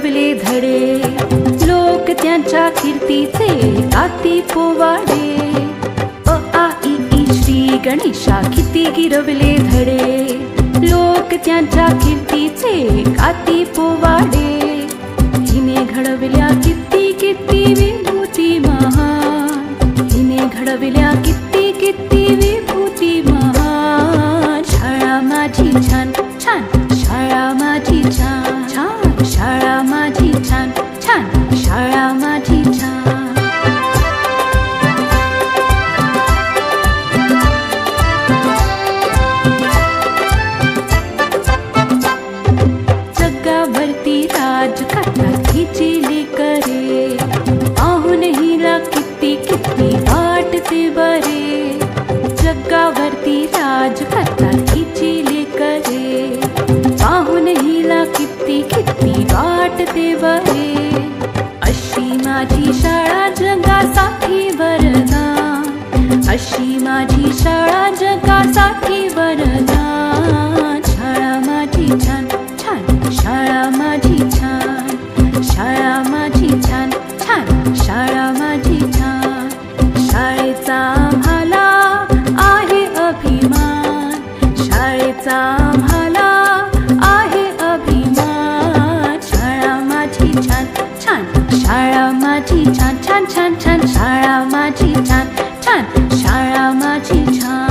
घडविले धडे, लोक त्यांच्या कीर्तीचे गाती पोवाडे. अ आ इ ई श्री गणेशा किती गिरविले धडे, लोक त्यांच्या कीर्तीचे गाती पोवाडे. हिने घडविल्या किती किती विभूती महान, हिने घडविल्या किती किती विभूती महान. शाळा माझी छान छान, शाळा माझी छान छान, शाळा माझी छान छान, शाळा माझी छान. जगावरती राज करतात हिची लेकरे, पाहून हिला किती किती वाटते बरे. जगावरती राज करतात हिची लेकरे, पाहून हिला किती किती वाटते बरे. अशी माझी शाळा जगासाठी वरदान, अशी माझी शाळा जगासाठी वरदान. शाळा माझी छान छान, शाळा माझी छान, शाळा माझी छान छान, शाळा माझी छान. शाळेचा आम्हाला आहे अभिमान, शाळेचा आम्हाला आहे अभिमान. शाळा माझी छान छान, शाळा माझी छान छान छान छान, शाळा माझी छान छान, शाळा माझी छान.